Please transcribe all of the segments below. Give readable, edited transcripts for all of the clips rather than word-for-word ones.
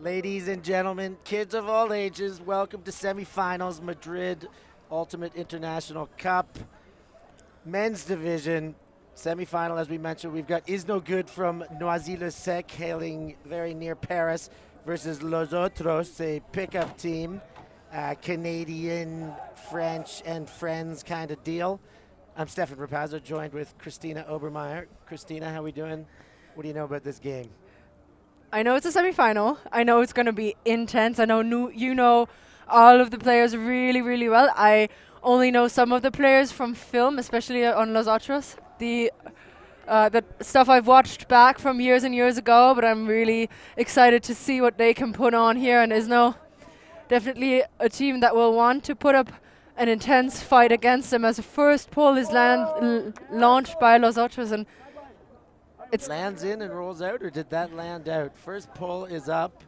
Ladies and gentlemen, kids of all ages, welcome to semifinals, Madrid Ultimate International Cup. Men's division, semifinal, as we mentioned, we've got IZNOGOOD from Noisy-le-Sec, hailing very near Paris, versus Los Otros, a pickup team, Canadian, French, and friends kind of deal. I'm Stefan Rapazzo, joined with Christina Obermeier. Christina, how we doing? What do you know about this game? I know it's a semi-final. I know it's going to be intense. I know you know all of the players really, really well. I only know some of the players from film, especially on Los Otros. The stuff I've watched back from years and years ago, but I'm really excited to see what they can put on here. And IZNO, definitely a team that will want to put up an intense fight against them, as the first pull is launched by Los Otros, and it lands in and rolls out, or did that land out? First pull is up.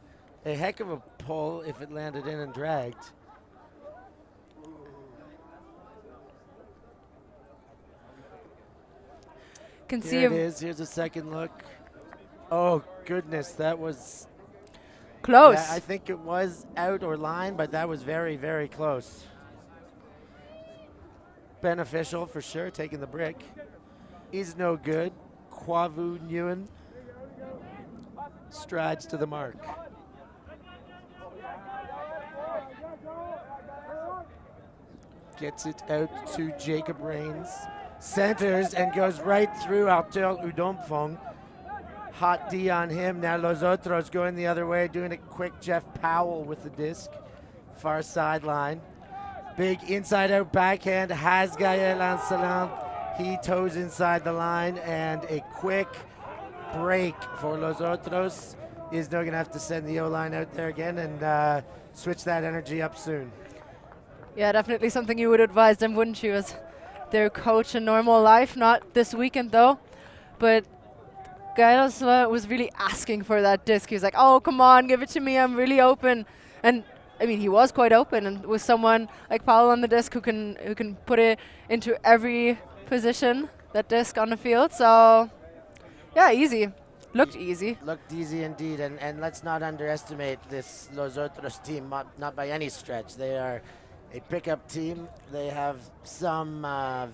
A heck of a pull if it landed in and dragged. Can Here see it is. Here's a second look. Oh, goodness. That was close. Yeah, I think it was out or line, but that was very, very close. Beneficial for sure, taking the brick. IZNOGOOD. Kwavu Nguyen strides to the mark. Gets it out to Jacob Reins. Centers and goes right through Arthur Udomphong. Hot D on him. Now Los Otros going the other way, doing a quick Jeff Powell with the disc. Far sideline. Big inside out backhand has Gaël Ancelin. He toes inside the line, and a quick break for Los Otros. IZNO going to have to send the O-line out there again and switch that energy up soon. Yeah, definitely something you would advise them, wouldn't you, as their coach in normal life? Not this weekend, though. But Gaël was really asking for that disc. He was like, oh, come on, give it to me. I'm really open. And I mean, he was quite open, and with someone like Powell on the disc who can put it into every position, that disc on the field. So yeah, easy. Looked easy. Looked easy indeed, and let's not underestimate this Los Otros team, not by any stretch. They are a pickup team. They have some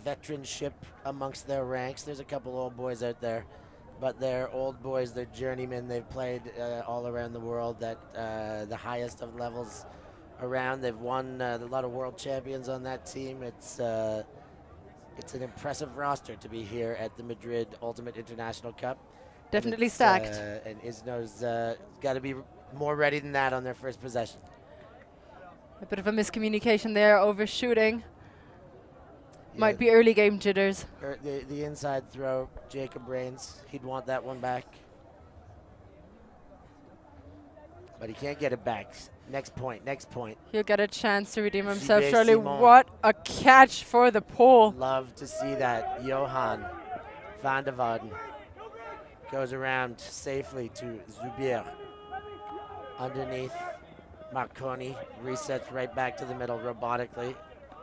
veteranship amongst their ranks. There's a couple old boys out there, but they're old boys, they're journeymen. They've played all around the world at the highest of levels around. They've won a lot of world champions on that team. It's an impressive roster to be here at the Madrid Ultimate International Cup. Definitely stacked. And IZNO's got to be more ready than that on their first possession. A bit of a miscommunication there, overshooting. Yeah. Might be early game jitters. The inside throw, Jacob Reins, he'd want that one back. But he can't get it back. Next point, next point. He'll get a chance to redeem himself, JB surely. Simon. What a catch for the pole. Love to see that. Johan van der Waden goes around safely to Zubier. Underneath, Marconi resets right back to the middle robotically,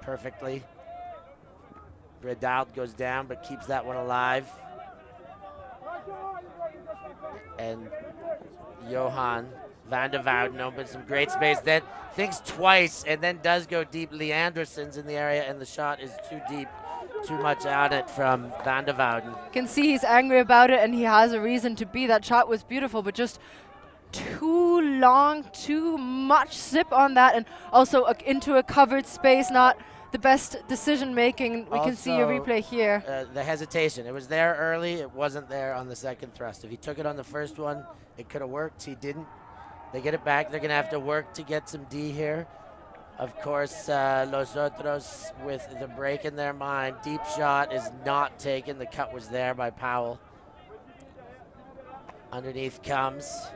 perfectly. Redald goes down but keeps that one alive. And Johan van der Waden opens some great space, then thinks twice and then does go deep. Leanderson's in the area and the shot is too deep, too much on it from van der Waden. You can see he's angry about it, and he has a reason to be. That shot was beautiful, but just too long, too much zip on that, and also into a covered space, not the best decision making. We can see a replay here. The hesitation, it was there early, it wasn't there on the second thrust. If he took it on the first one, it could have worked. He didn't. They get it back. They're going to have to work to get some D here. Of course, Los Otros with the break in their mind. Deep shot is not taken. The cut was there by Powell. Underneath comes.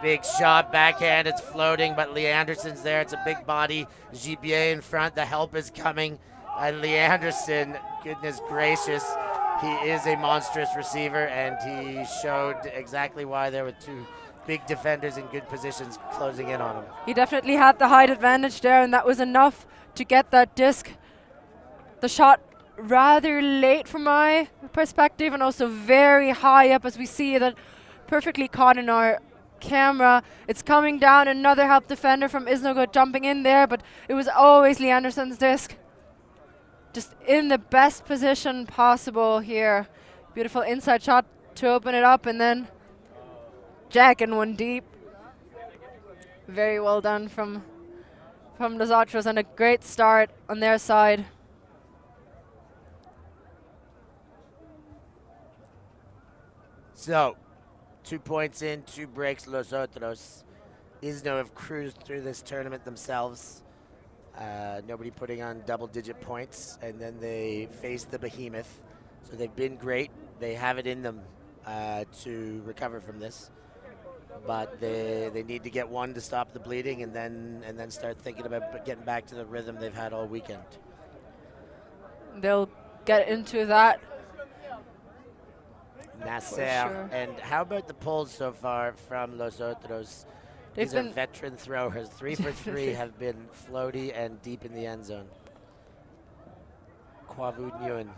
Big shot, backhand, it's floating, but Leanderson's there. It's a big body. Gibier in front. The help is coming. And Leanderson, goodness gracious, he is a monstrous receiver, and he showed exactly why there were two big defenders in good positions closing in on him. He definitely had the height advantage there, and that was enough to get that disc. The shot rather late from my perspective, and also very high up, as we see that perfectly caught in our camera. It's coming down, another help defender from IZNOGOOD jumping in there, but it was always Lee Anderson's disc. Just in the best position possible here. Beautiful inside shot to open it up, and then jacking one deep. Very well done from Los OTROS, and a great start on their side. So, 2 points in, 2 breaks, Los OTROS. IZNO have cruised through this tournament themselves. Nobody putting on double-digit points, and then they face the behemoth. So they've been great. They have it in them to recover from this. But they need to get one to stop the bleeding, and then start thinking about getting back to the rhythm they've had all weekend. They'll get into that. Nasser. Sure. And how about the pulls so far from Los OTROS? These are veteran throwers. 3 for 3 have been floaty and deep in the end zone. Kwavu Nguyen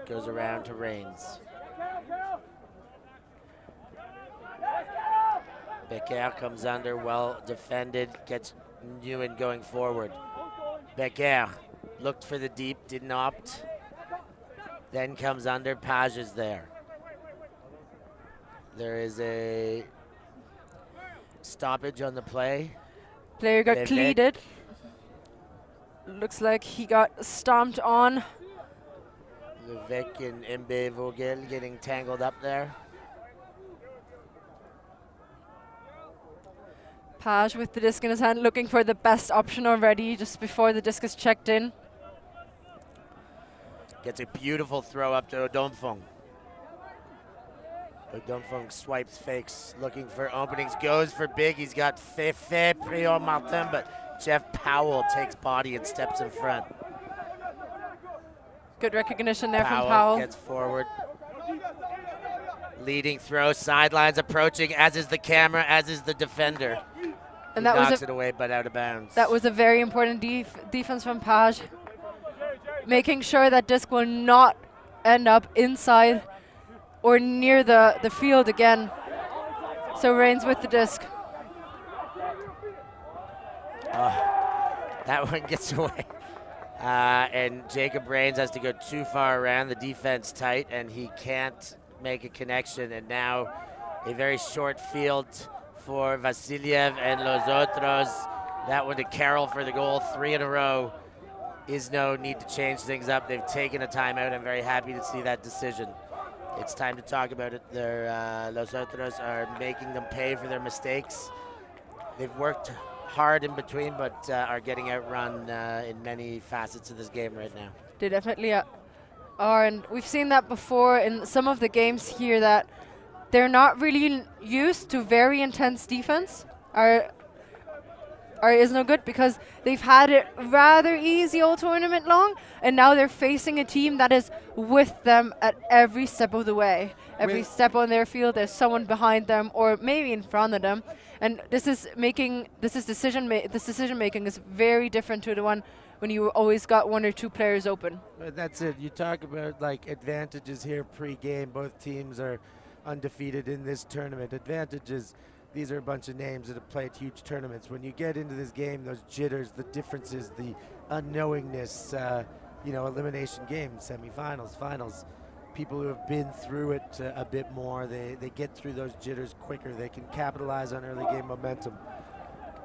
goes around to Reigns. Becker comes under, well defended, gets Nguyen going forward. Becker looked for the deep, didn't opt. Then comes under, Page is there. There is a stoppage on the play. Player got cleated. Looks like he got stomped on. Levesque and Mbe Vogel getting tangled up there. Page with the disc in his hand, looking for the best option already just before the disc is checked in. Gets a beautiful throw up to Odomfong. Odomfong swipes, fakes, looking for openings, goes for big. He's got Fefe Prior Martin, but Jeff Powell takes body and steps in front. Good recognition there from Powell. Gets forward. Leading throw, sidelines approaching, as is the camera, as is the defender. And that knocks it away, but out of bounds. That was a very important defense from Page. Making sure that disc will not end up inside or near the field again. So Reigns with the disc. That one gets away. And Jacob Reigns has to go too far around, the defense tight, and he can't make a connection. And now a very short field for Vasiliev and Los OTROS. That one to Carroll for the goal, 3 in a row. IZNO need to change things up. They've taken a timeout. I'm very happy to see that decision. It's time to talk about it. Los OTROS are making them pay for their mistakes. They've worked hard in between, but are getting outrun in many facets of this game right now. They definitely are, and we've seen that before in some of the games here, that they're not really used to very intense defense. Is no good because they've had it rather easy all tournament long, and now they're facing a team that is with them at every step of the way. Every step on their field, there's someone behind them or maybe in front of them, and decision making is very different to the one when you always got 1 or 2 players open. But that's it. You talk about like advantages here pre-game. Both teams are undefeated in this tournament. Advantages. These are a bunch of names that have played huge tournaments. When you get into this game, those jitters, the differences, the unknowingness, elimination games, semifinals, finals, people who have been through it a bit more, they get through those jitters quicker. They can capitalize on early game momentum.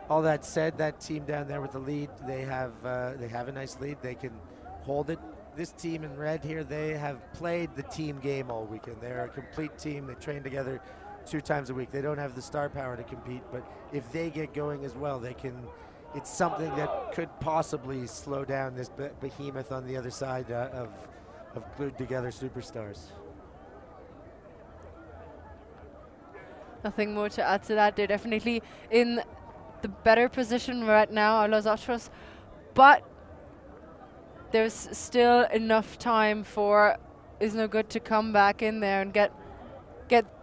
All that said, that team down there with the lead, they have a nice lead. They can hold it. This team in red here, they have played the team game all weekend. They're a complete team. They train together 2 times a week. They don't have the star power to compete, but if they get going as well, they can. It's something that could possibly slow down this behemoth on the other side of glued together superstars. Nothing more to add to that. They're definitely in the better position right now, Los OTROS, but there's still enough time for IZNOGOOD to come back in there and get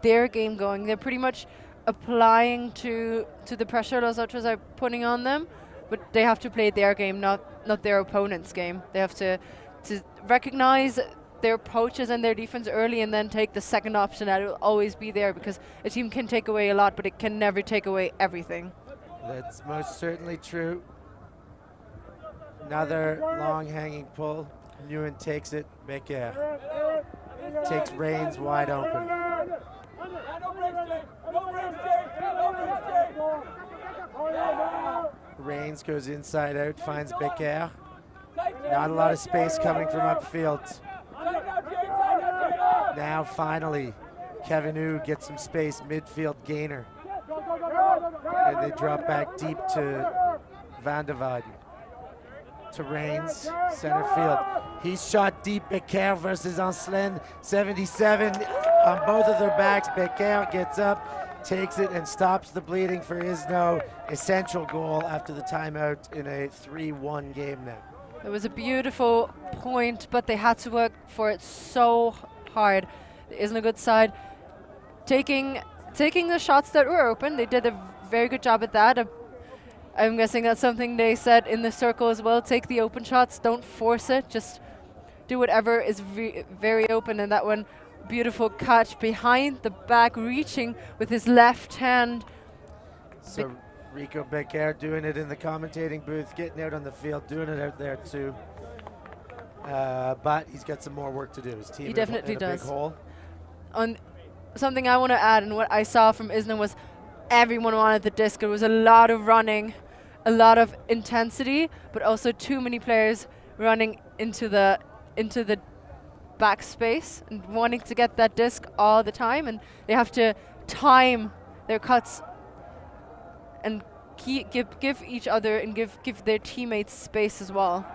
their game going. They're pretty much applying to the pressure Los OTROS are putting on them, but they have to play their game, not their opponent's game. They have to recognize their approaches and their defense early and then take the second option. That will always be there, because a team can take away a lot, but it can never take away everything. That's most certainly true. Another long hanging pull. Nguyen takes it. Becker takes Reins wide open. Reins goes inside out, finds Becker. Not a lot of space coming from upfield. Now finally, Kevin Hu gets some space, midfield gainer. And they drop back deep to Van der Weyden. To Reins, center field. He's shot deep. Becker versus Ancelin, 77 on both of their backs. Becker gets up, takes it, and stops the bleeding for IZNO. Essential goal after the timeout in a 3-1 game now. It was a beautiful point, but they had to work for it so hard. The IZNOGOOD side taking the shots that were open. They did a very good job at that. I'm guessing that's something they said in the circle as well. Take the open shots, don't force it, just do whatever is very open. And that one, beautiful catch behind the back, reaching with his left hand. So Rico Becker doing it in the commentating booth, getting out on the field, doing it out there too. But he's got some more work to do. His team he definitely in a does. big hole. On something I want to add, and what I saw from IZNO was everyone wanted the disc. There was a lot of running, a lot of intensity, but also too many players running into the backspace and wanting to get that disc all the time, and they have to time their cuts and give each other and give their teammates space as well.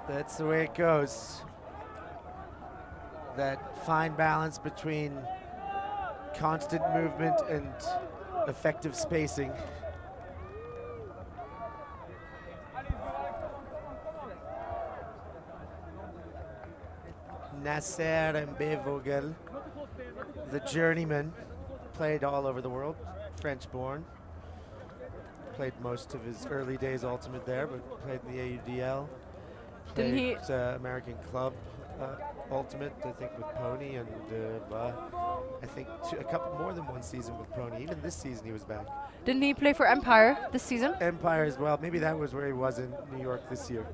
That's the way it goes. That fine balance between constant movement and effective spacing. Nasser Mbevogel, the journeyman, played all over the world, French-born. Played most of his early days Ultimate there, but played in the AUDL. Didn't he? American Club Ultimate, I think, with Pony, and I think a couple more than one season with Pony. Even this season he was back. Didn't he play for Empire this season? Empire as well. Maybe that was where he was in New York this year.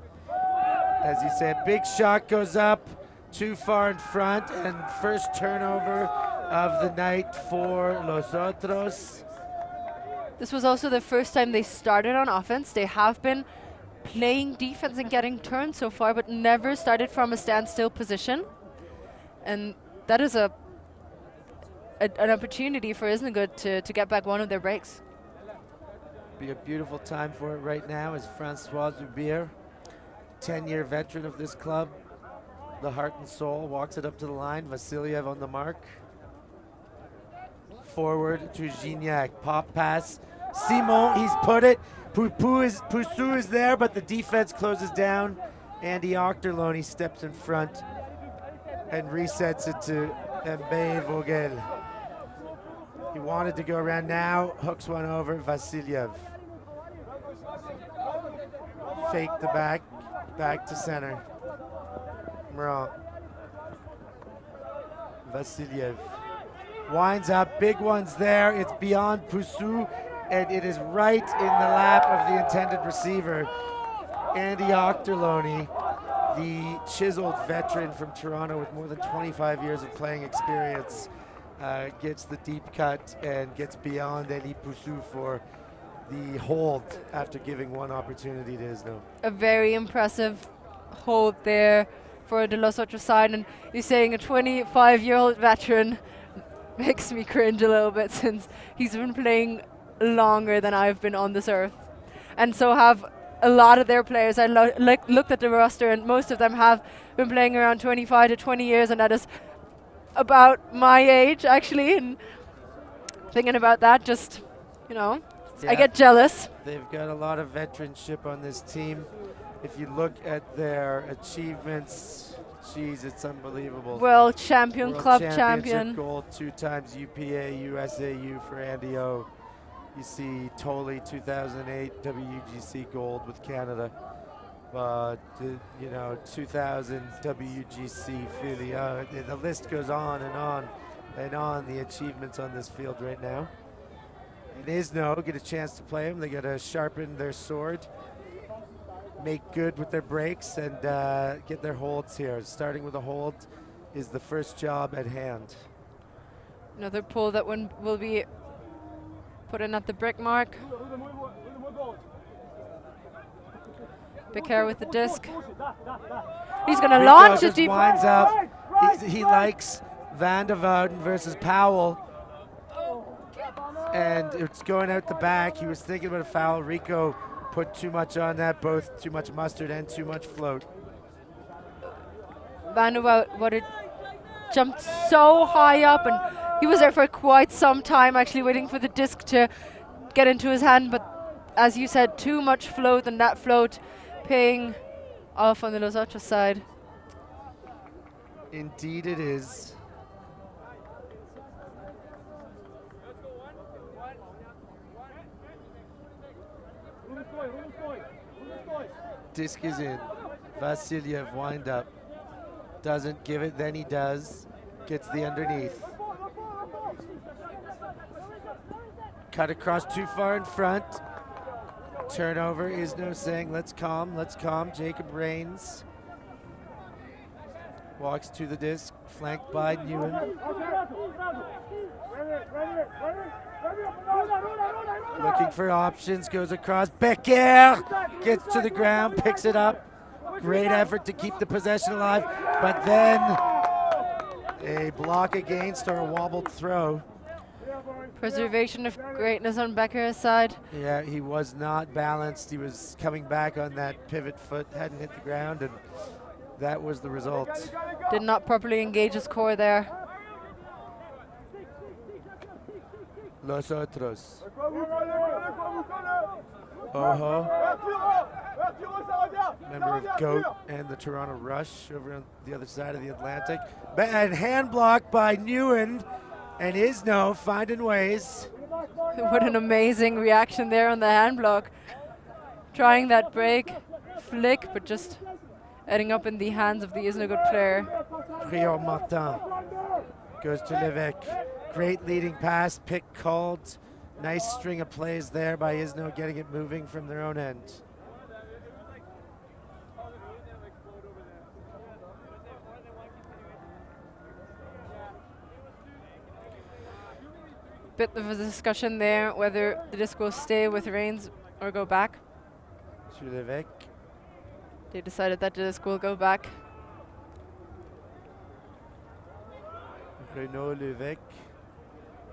As you said, big shot goes up, too far in front, and first turnover of the night for Los Otros. This was also the first time they started on offense. They have been playing defense and getting turns so far, but never started from a standstill position. And that is an opportunity for IZNOGOOD to get back one of their breaks. Be a beautiful time for it right now as Francois Zubier, 10-year veteran of this club, the heart and soul, walks it up to the line. Vasiliev on the mark. Forward to Gignac, pop pass. Simon, he's put it. Poussou is there, but the defense closes down. Andy Ochterlony steps in front and resets it to Mbe Vogel. He wanted to go around now, hooks one over, Vasiliev. Fake the back to center. Mran. Vasiliev. Winds up, big ones there. It's beyond Poussou, and it is right in the lap of the intended receiver. Andy Ochterlony, the chiseled veteran from Toronto with more than 25 years of playing experience, gets the deep cut and gets beyond Elie Poussou for the hold after giving one opportunity to IZNO. A very impressive hold there for the Los Otros side, and you're saying a 25-year-old veteran makes me cringe a little bit, since he's been playing longer than I've been on this earth. And so have a lot of their players. I looked at the roster, and most of them have been playing around 25 to 20 years, and that is about my age, actually. And thinking about that, just, you know, yeah, I get jealous. They've got a lot of veteranship on this team. If you look at their achievements, geez, it's unbelievable. World champion, World club championship champion. gold, 2 times UPA, USAU for Andy O. You see Toley 2008 WUGC gold with Canada. you know, 2000 WGC Filia. The list goes on and on and on, the achievements on this field right now. And IZNO get a chance to play them. They got to sharpen their sword, make good with their breaks, and get their holds here. Starting with a hold is the first job at hand. Another pull that one will be put in at the brick mark. Becker with the disc. He's going to launch it deep. Winds up. He likes Van de Wouden versus Powell. And it's going out the back. He was thinking about a foul. Rico put too much on that, both too much mustard and too much float. Van de Wouden jumped so high up, and he was there for quite some time actually waiting for the disc to get into his hand, but as you said, too much float, and that float paying off on the Los Otros side. Indeed it is. Disc is in. Vasilyev wind up. Doesn't give it, then he does. Gets the underneath. Cut across too far in front. Turnover. IZNO saying, let's calm, let's calm. Jacob Reigns walks to the disc, flanked by Newen. Looking for options, goes across. Becker gets to the ground, picks it up. Great effort to keep the possession alive, but then a block against or a wobbled throw. Preservation of greatness on Becker's side. Yeah, he was not balanced. He was coming back on that pivot foot, hadn't hit the ground, and that was the result. Did not properly engage his core there. Los Otros. Oho. Member of GOAT and the Toronto Rush over on the other side of the Atlantic. And hand block by Newen, and IZNO finding ways. What an amazing reaction there on the hand block. Trying that break, flick, but just ending up in the hands of the IZNOGOOD player. Prior Martin goes to Levesque. Great leading pass, pick called. Nice string of plays there by IZNO, getting it moving from their own end. Bit of a discussion there whether the disc will stay with Reigns or go back. To Levesque. They decided that the disc will go back. Renaud Levesque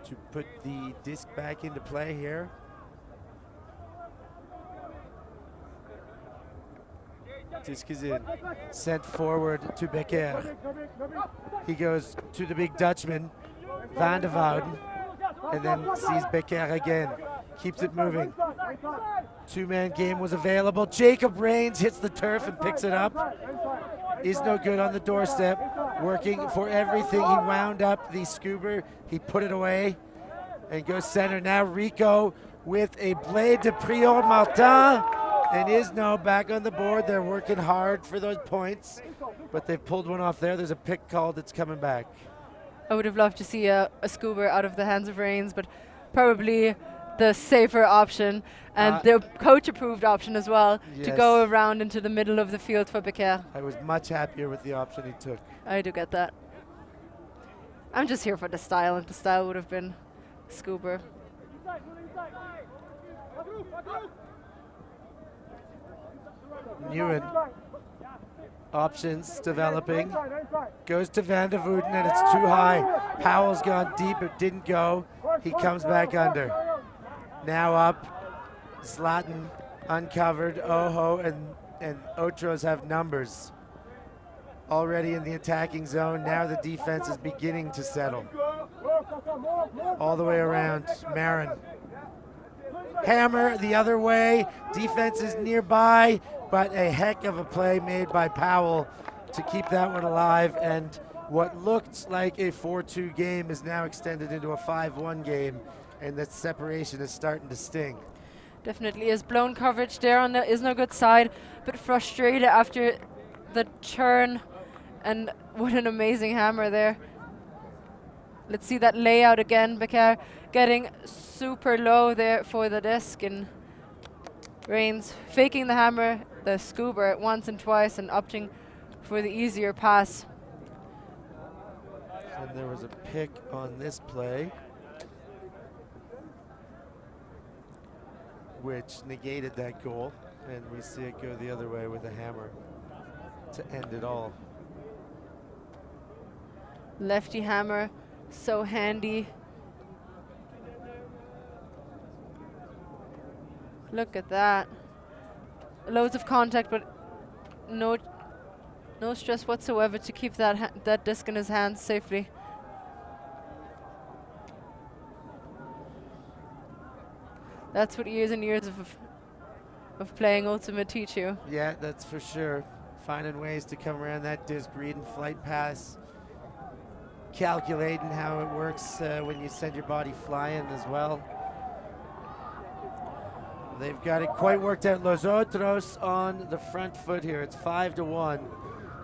to put the disc back into play here. Disc is in. Sent forward to Becker. He goes to the big Dutchman, Van de Wouden, and then sees Becker again. Keeps it moving. Two-man game was available. Jacob Reigns hits the turf and picks it up. IZNOGOOD on the doorstep, working for everything. He wound up the scuba. He put it away and goes center. Now Rico with a blade to Prior Martin, and IZNO back on the board. They're working hard for those points, but they've pulled one off there. There's a pick call that's coming back. I would have loved to see a scuba out of the hands of Reigns, but probably the safer option and the coach-approved option as well, to go around into the middle of the field for Becker. I was much happier with the option he took. I do get that. I'm just here for the style, and the style would have been scuba. Newen. Options developing. Goes to Van de Wouden, and it's too high. Powell's gone deep, it didn't go. He comes back under. Now up. Zlatan uncovered. Oho and OTROS have numbers. Already in the attacking zone. Now the defense is beginning to settle. All the way around. Marin. Hammer the other way. Defense is nearby, but a heck of a play made by Powell to keep that one alive, and what looked like a 4-2 game is now extended into a 5-1 game, and that separation is starting to sting. Definitely is blown coverage there on the IZNOGOOD side, but frustrated after the turn, and what an amazing hammer there. Let's see that layout again. Becker getting super low there for the disc, and Reins faking the hammer, the scuba once and twice, and opting for the easier pass. And there was a pick on this play, which negated that goal, and we see it go the other way with a hammer to end it all. Lefty hammer, so handy. Look at that. Loads of contact, but no stress whatsoever to keep that disc in his hands safely. That's what years and years of playing Ultimate teach you. Yeah, that's for sure. Finding ways to come around that disc, reading flight paths, calculating how it works when you send your body flying as well. They've got it quite worked out. Los Otros on the front foot here. It's 5-1.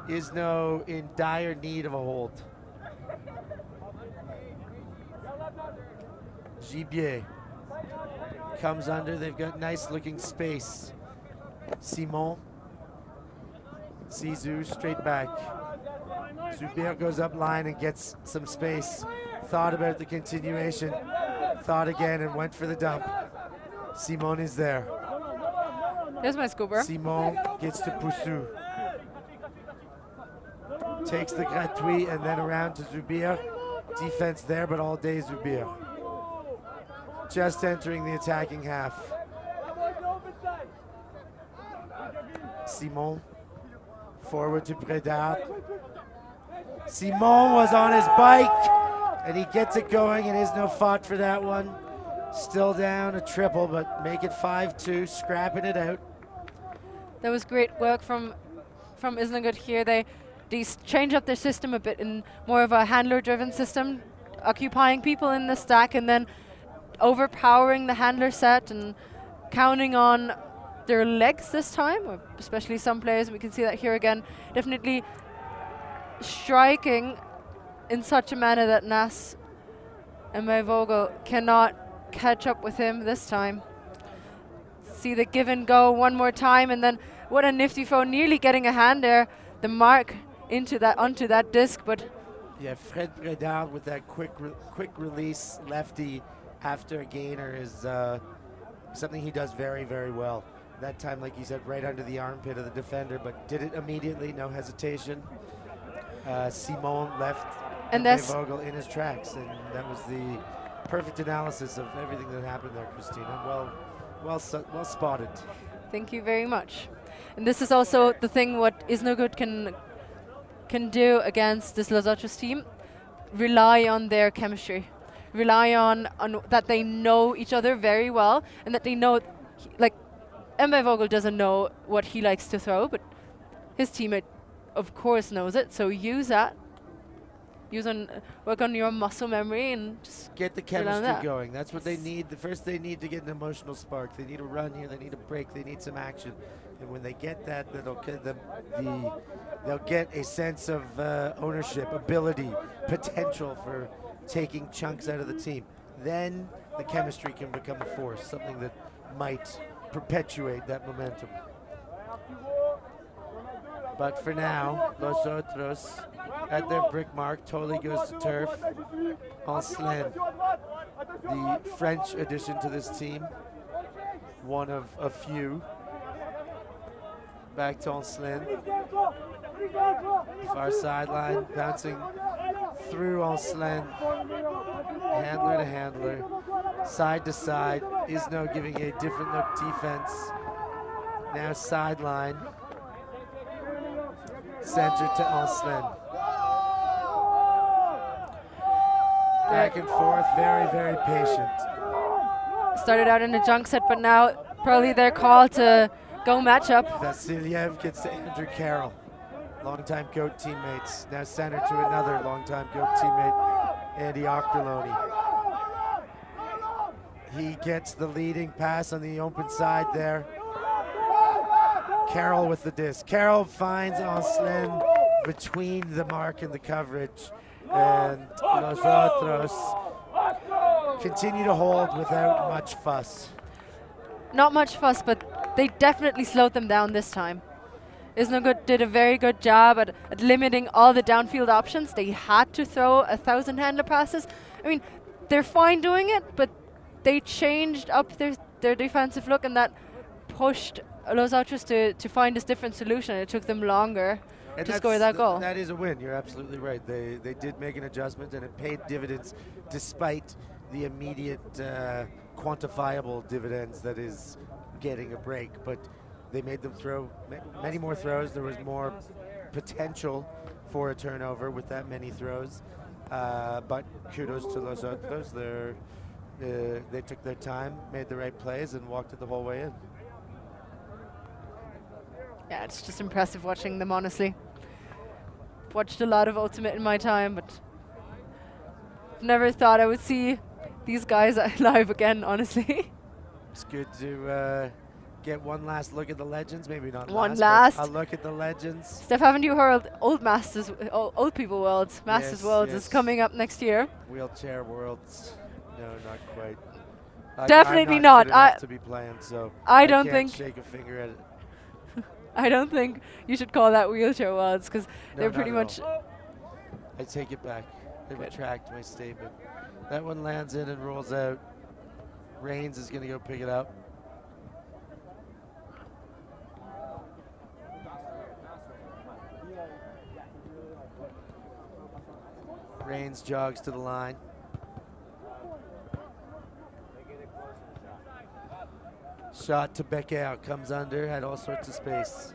IZNO in dire need of a hold. Gibier comes under. They've got nice looking space. Simon. Zizou straight back. Zubair goes up line and gets some space. Thought about the continuation. Thought again and went for the dump. Simon is there. There's my scuba. Simon gets to Poussou. Takes the gratuit and then around to Zubair. Defense there, but all day Zubair. Just entering the attacking half. Simon forward to Prédard. Simon was on his bike and he gets it going, and IZNO fought for that one. Still down a triple, but make it 5-2, scrapping it out. That was great work from IZNOGOOD here. They change up their system a bit in more of a handler-driven system, occupying people in the stack and then overpowering the handler set and counting on their legs this time, or especially some players. We can see that here again. Definitely striking in such a manner that Nas and Vogel cannot catch up with him this time. See the give and go one more time, and then what a nifty throw, nearly getting a hand there. The mark onto that disc, but yeah, Fred Prédard with that quick release lefty after a gainer is something he does very, very well. That time, like you said, right under the armpit of the defender, but did it immediately, no hesitation. Simon left and Vogel in his tracks, and that was the perfect analysis of everything that happened there, Christina. Well spotted. Thank you very much. And this is also the thing what IZNOGOOD can do against this Los Otros team. Rely on their chemistry. Rely on that they know each other very well, and that they know, like, Vogel doesn't know what he likes to throw, but his teammate of course knows it, so use that. Work on your muscle memory and just get the chemistry going. That's what they need. The first they need to get an emotional spark. They need a run here. They need a break. They need some action. And when they get that, they'll get a sense of ownership, ability, potential for taking chunks out of the team. Then the chemistry can become a force, something that might perpetuate that momentum. But for now, Los Otros at their brick mark totally goes to turf. Ancelin, the French addition to this team, one of a few. Back to Ancelin. Far sideline, bouncing through Ancelin. Handler to handler, side to side. IZNO giving a different look defense. Now sideline. Center to Ancelin. Back and forth, very, very patient. Started out in a junk set, but now probably their call to go matchup. Vasiliev gets to Andrew Carroll. Longtime GOAT teammates. Now center to another longtime GOAT teammate, Andy Octoloni. He gets the leading pass on the open side there. Carroll with the disc. Carroll finds Ancelin between the mark and the coverage. And Los Otros continue to hold without much fuss. Not much fuss, but they definitely slowed them down this time. IZNOGOOD did a very good job at limiting all the downfield options. They had to throw 1,000 handler passes. I mean, they're fine doing it, but they changed up their defensive look, and that pushed Los Otros to find this different solution. It took them longer to score that goal. That is a win. You're absolutely right. They did make an adjustment, and it paid dividends despite the immediate quantifiable dividends that is getting a break. But they made them throw many more throws. There was more potential for a turnover with that many throws. But kudos to Los Otros. They took their time, made the right plays, and walked it the whole way in. Yeah, it's just impressive watching them, honestly. Watched a lot of Ultimate in my time, but never thought I would see these guys live again, honestly. It's good to get one last look at the legends, maybe not one last. last. A look at the legends. Steph, haven't you heard Old People Worlds? Masters Yes, Worlds yes. is coming up next year. Wheelchair Worlds. No, not quite. Definitely I'm not. Fit enough to be playing, so I don't can't think shake a finger at it. I don't think you should call that Wheelchair Worlds, because they're not pretty at much. all. I take it back. I retract my statement. That one lands in and rolls out. Reigns is going to go pick it up. Reigns jogs to the line. Shot to Becker, comes under, had all sorts of space.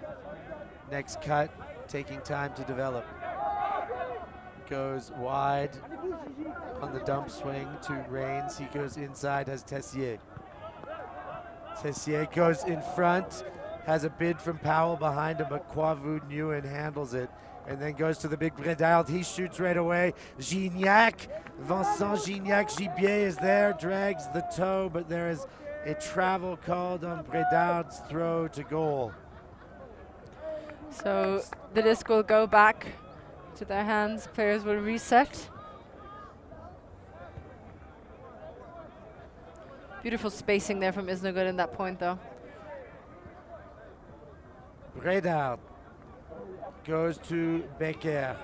Next cut, taking time to develop. Goes wide on the dump swing to Reigns. He goes inside, has Tessier. Tessier goes in front, has a bid from Powell behind him, but Quavu Nguyen handles it. And then goes to the big Bredard. He shoots right away. Gignac, Vincent Gignac, Gibier is there, drags the toe, but there is a travel called on Bredard's throw to goal. So the disc will go back to their hands. Players will reset. Beautiful spacing there from IZNOGOOD in that point, though. Bredard goes to Becker.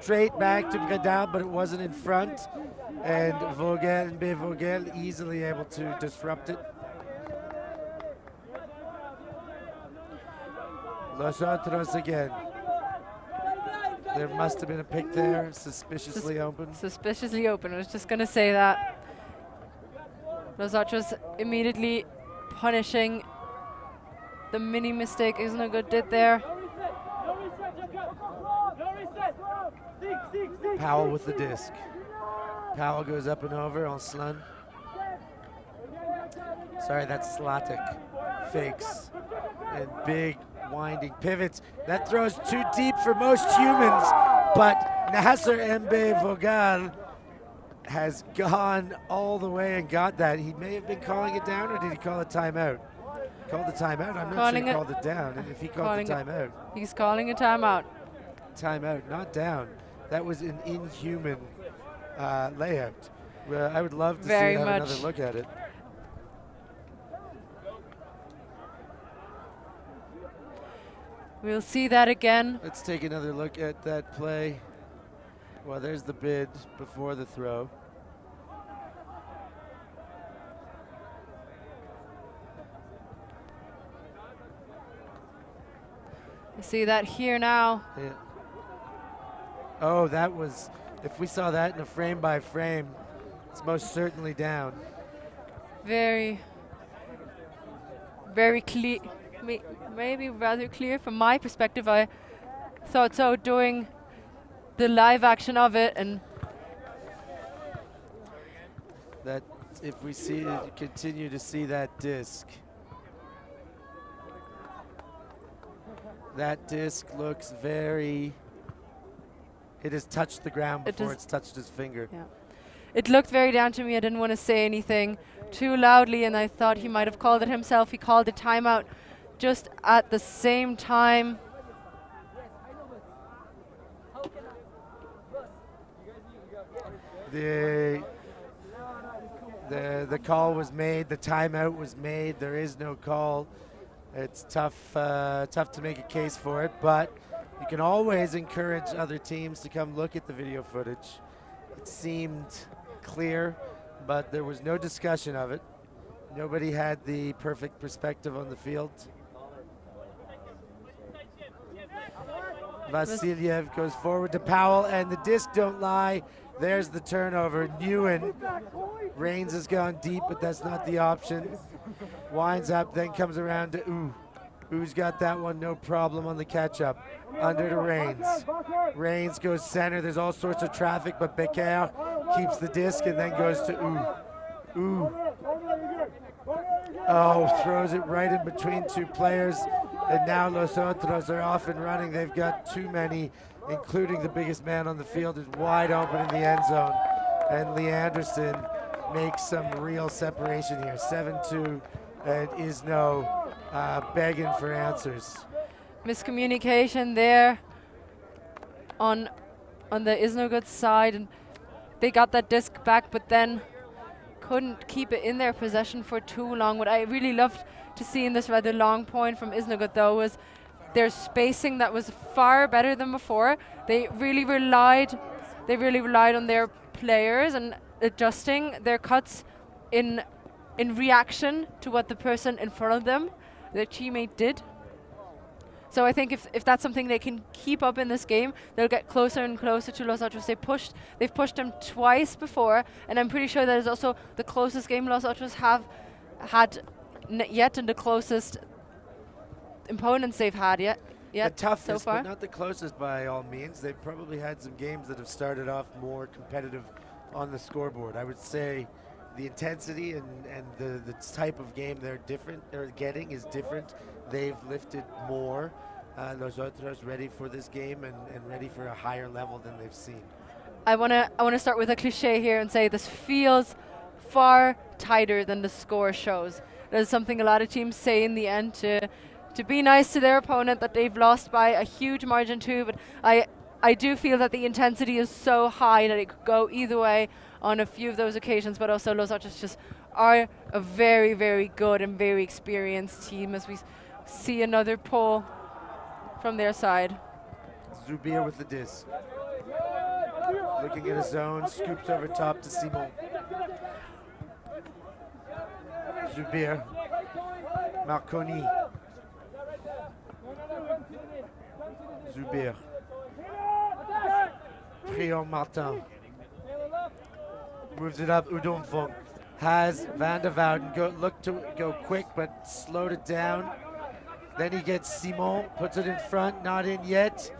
Straight back to Bredard, but it wasn't in front. And Vogel easily able to disrupt it. Los Otros again. There must have been a pick there, suspiciously open. Suspiciously open, I was just going to say that. Los Otros immediately punishing the mini mistake IZNOGOOD did there. Powell with the disc. Powell goes up and over on Slun. Sorry, that's Slatic. Fakes. And big winding pivots. That throws too deep for most humans, but Nasser Mbe Vogel has gone all the way and got that. He may have been calling it down, or did he call a timeout? Called the timeout? I'm not sure he called it down. And if he called the timeout. He's calling a timeout. Timeout, not down. That was an inhuman layout. I would love to have another look at it. We'll see that again. Let's take another look at that play. Well, there's the bid before the throw. You see that here now. Yeah. Oh, that was, if we saw that in a frame by frame, it's most certainly down. Very, very clear, maybe rather clear from my perspective. I thought so, doing the live action of it, and that if we continue to see that disc, that disc looks very. It has touched the ground before it's touched his finger. Yeah. it looked very down to me. I didn't want to say anything too loudly, and I thought he might have called it himself. He called a timeout just at the same time. The call was made, the timeout was made, there is no call. It's tough to make a case for it, but you can always encourage other teams to come look at the video footage. It seemed clear, but there was no discussion of it. Nobody had the perfect perspective on the field. Vasiliev goes forward to Powell, and the disc don't lie. There's the turnover. Newen. Reigns has gone deep, but that's not the option. Winds up, then comes around to Ooh. Ooh's got that one, no problem on the catch-up. Under to Reigns. Reigns goes center. There's all sorts of traffic, but Becker keeps the disc and then goes to Ooh. Ooh. Oh, throws it right in between two players. And now Los Otros are off and running. They've got too many, including the biggest man on the field is wide open in the end zone. And Lee Anderson makes some real separation here. 7-2, and IZNO begging for answers. Miscommunication there on the IZNOGOOD side, and they got that disc back, but then couldn't keep it in their possession for too long. What I really loved to see in this rather long point from IZNOGOOD though was their spacing that was far better than before. They really relied on their players and adjusting their cuts in reaction to what the person in front of them, their teammate, did. So I think if that's something they can keep up in this game, they'll get closer and closer to Los Otros. They've pushed them twice before, and I'm pretty sure that is also the closest game Los Otros have had yet, and the closest opponents they've had yet the toughest, so far. but not the closest by all means. They've probably had some games that have started off more competitive on the scoreboard. I would say the intensity and the type of game they're getting is different. They've lifted more. Los Otros ready for this game and ready for a higher level than they've seen. I wanna start with a cliche here and say this feels far tighter than the score shows. That is something a lot of teams say in the end to be nice to their opponent that they've lost by a huge margin too, but I do feel that the intensity is so high that it could go either way on a few of those occasions, but also Los Otros just are a very, very good and very experienced team as we see another pull from their side. Zubir with the disc. Looking at his zone, scoops over top to Simon. Zubir. Marconi. Zubir. Prion Martin. Moves it up. Udomfong has Van der Wouden look to go quick, but slowed it down. Then he gets Simon, puts it in front, not in yet.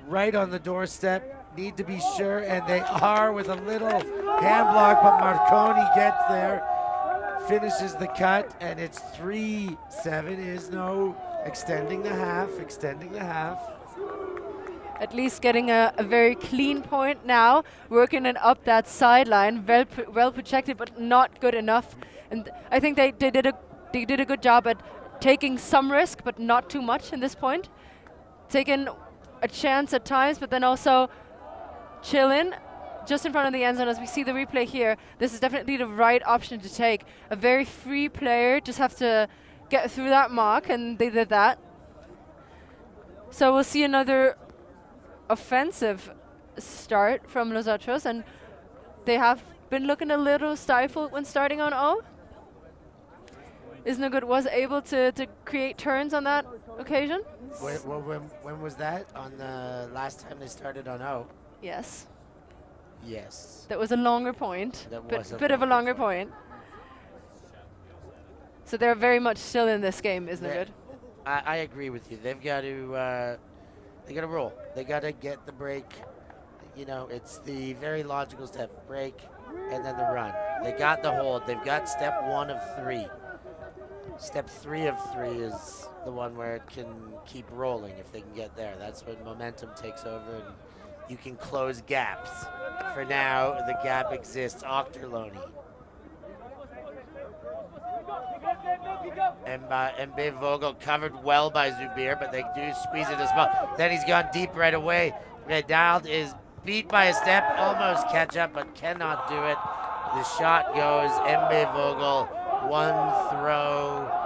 Right on the doorstep. Need to be sure, and they are with a little hand block, but Marconi gets there, finishes the cut, and it's 3-7. IZNO extending the half. At least getting a very clean point now, working it up that sideline, well projected, but not good enough. And I think they did a good job at taking some risk, but not too much in this point. Taking a chance at times, but then also chilling just in front of the end zone. As we see the replay here, this is definitely the right option to take. A very free player, just have to get through that mark, and they did that. So we'll see another offensive start from Los Otros, and they have been looking a little stifled when starting on O. IZNOGOOD was able to create turns on that occasion. When was that? On the last time they started on O? Yes. Yes. That was a longer point. That was a bit of a longer point. So they're very much still in this game, IZNOGOOD. I agree with you. They've got to roll. They got to get the break. You know, it's the very logical step: break and then the run. They got the hold. They've got step 1 of 3. Step 3 of 3 is the one where it can keep rolling if they can get there. That's when momentum takes over and you can close gaps. for now, the gap exists. Ochterlony. And Biv Vogel covered well by Zubir, but they do squeeze it as well. Then he's gone deep right away. Redald is beat by a step, almost catch up, but cannot do it. The shot goes. Mbe Vogel, one throw.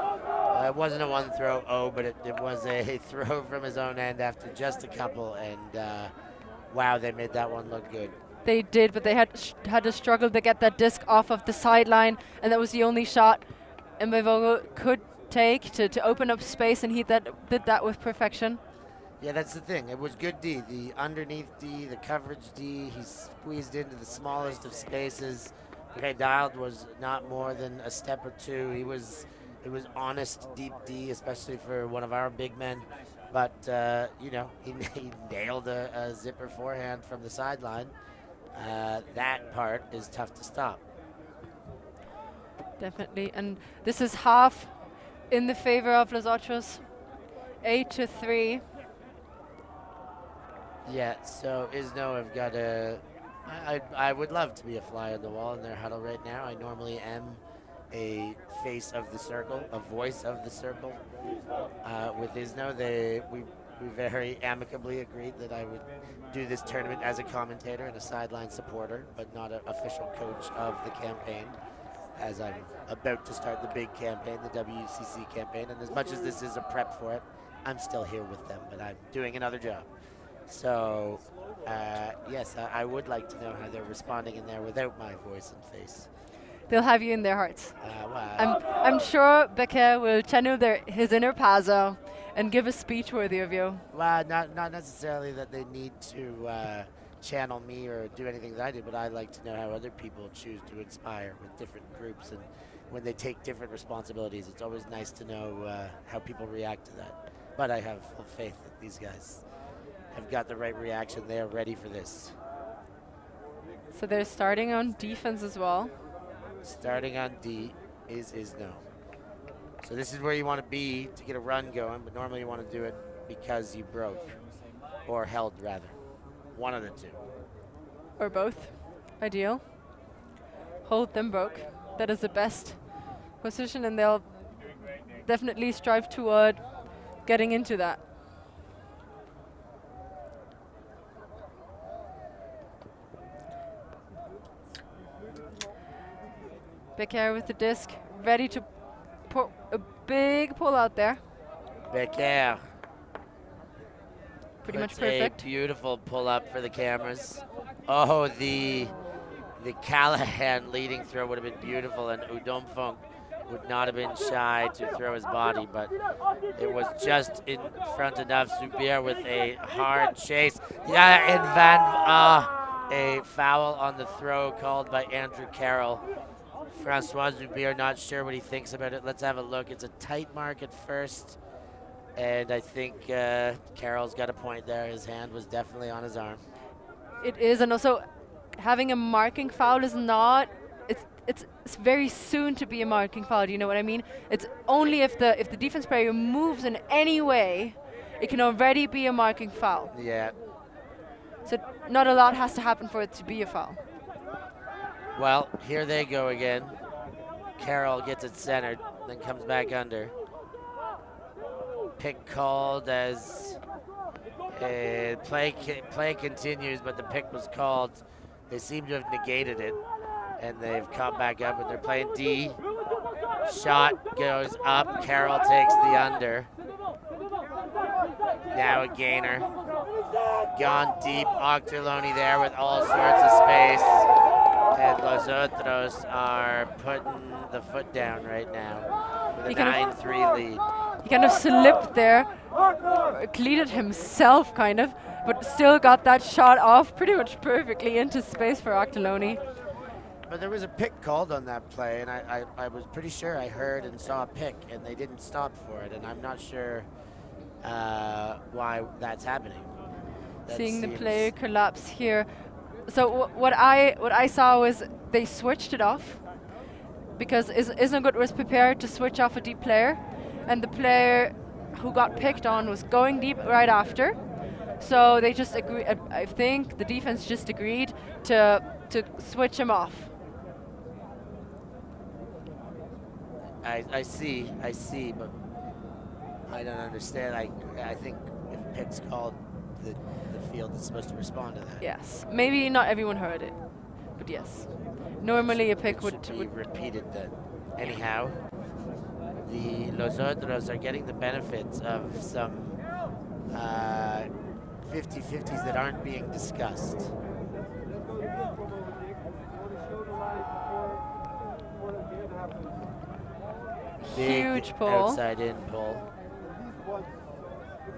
It wasn't a one throw, but it was a throw from his own end after just a couple, and wow, they made that one look good. They did, but they had to struggle to get that disc off of the sideline, and that was the only shot Mbe Vogel could take to open up space, and he did that with perfection. Yeah, that's the thing. It was good D. The underneath D, the coverage D, he squeezed into the smallest of spaces. Redald was not more than a step or two. It was honest deep D, especially for one of our big men. But, he nailed a zipper forehand from the sideline. That part is tough to stop. Definitely. And this is half in the favor of Los Otros. 8-3. Yeah, so IZNO have got I would love to be a fly on the wall in their huddle right now. I normally am a face of the circle, a voice of the circle. With IZNO, we very amicably agreed that I would do this tournament as a commentator and a sideline supporter, but not an official coach of the campaign, as I'm about to start the big campaign, the WCC campaign. And as much as this is a prep for it, I'm still here with them, but I'm doing another job. So, yes, I would like to know how they're responding in there without my voice and face. They'll have you in their hearts. Well, I'm sure Becker will channel his inner Pazzo and give a speech worthy of you. Well, not necessarily that they need to channel me or do anything that I do, but I like to know how other people choose to inspire with different groups, and when they take different responsibilities, it's always nice to know how people react to that. But I have full faith that these guys have got the right reaction. They are ready for this. So they're starting on defense as well. Starting on D is IZNO. So this is where you want to be to get a run going, but normally you want to do it because you broke, or held rather. One of the two. Or both. Ideal. Hold them broke. That is the best position, and they'll definitely strive toward getting into that. Becker with the disc, ready to put a big pull out there. Becker. Pretty much perfect. A beautiful pull up for the cameras. Oh, the Callahan leading throw would have been beautiful, and Udomfunk would not have been shy to throw his body, but it was just in front enough. Zubir with a hard chase. Yeah, and a foul on the throw called by Andrew Carroll. Francois Zubir not sure what he thinks about it. Let's have a look. It's a tight mark at first, and I think Carroll's got a point there. His hand was definitely on his arm. It is, and also having a marking foul is not. It's very soon to be a marking foul. Do you know what I mean? It's only if the defense player moves in any way, it can already be a marking foul. Yeah. So not a lot has to happen for it to be a foul. Well, here they go again. Carroll gets it centered, then comes back under. Pick called as play continues, but the pick was called. They seem to have negated it, and they've come back up, and they're playing D. Shot goes up. Carroll takes the under. Now a gainer. Gone deep. Ochterlony there with all sorts of space. And Los Otros are putting the foot down right now with a 9-3 lead. He kind of slipped there, cleated himself kind of, but still got that shot off pretty much perfectly into space for Ochterlony. But there was a pick called on that play, and I was pretty sure I heard and saw a pick, and they didn't stop for it, and I'm not sure why that's happening. Seeing the player collapse here. So what I saw was they switched it off because IZNOGOOD was prepared to switch off a deep player, and the player who got picked on was going deep right after. So they just agree. I think the defense just agreed to switch him off. I see, but I don't understand. I think if pick's called, the field is supposed to respond to that. Yes, maybe not everyone heard it, but yes. Normally a pick would be repeated then. Anyhow, the Los Otros are getting the benefits of some 50-50s that aren't being discussed. Huge pull. Outside in pull.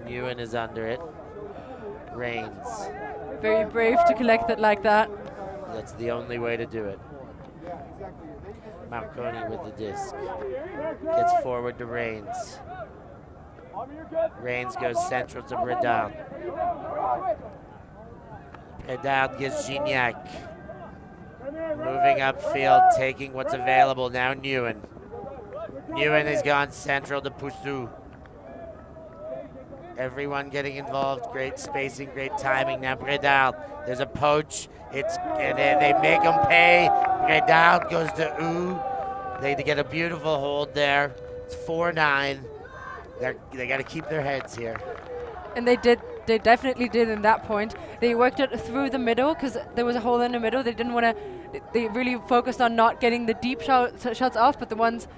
Nguyen is under it. Reigns. Very brave to collect it like that. That's the only way to do it. Marconi with the disc. Gets forward to Reigns. Reigns goes central to Bredard. Bredard gives Gignac. Moving upfield, taking what's available. Now Nguyen. Nguyen has gone central to Poussou. Everyone getting involved. Great spacing, great timing. Now Bredard. There's a poach. And they make him pay. Bredard goes to U. They get a beautiful hold there. It's 4-9. They got to keep their heads here. And they definitely did in that point. They worked it through the middle because there was a hole in the middle. They didn't want to. They really focused on not getting the deep shots off, but the ones.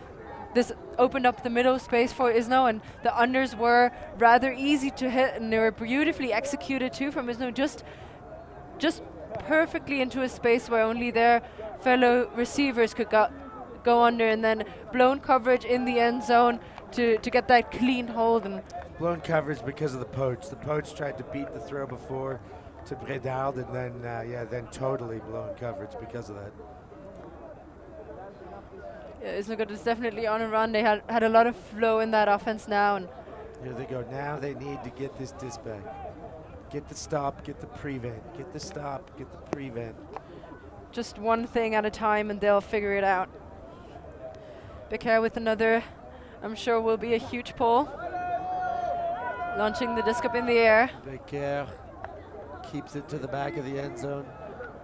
This opened up the middle space for IZNO, and the unders were rather easy to hit, and they were beautifully executed too from IZNO, just perfectly into a space where only their fellow receivers could go under, and then blown coverage in the end zone to get that clean hold. And blown coverage because of the poach. The poach tried to beat the throw before to Bredard, and then totally blown coverage because of that. Yeah, IZNOGOOD is definitely on a run. They had a lot of flow in that offense now. And here they go. Now they need to get this disc back. Get the stop, get the prevent. Get the stop, get the prevent. Just one thing at a time, and they'll figure it out. Becker with another, I'm sure will be a huge pull. Launching the disc up in the air. Becker keeps it to the back of the end zone.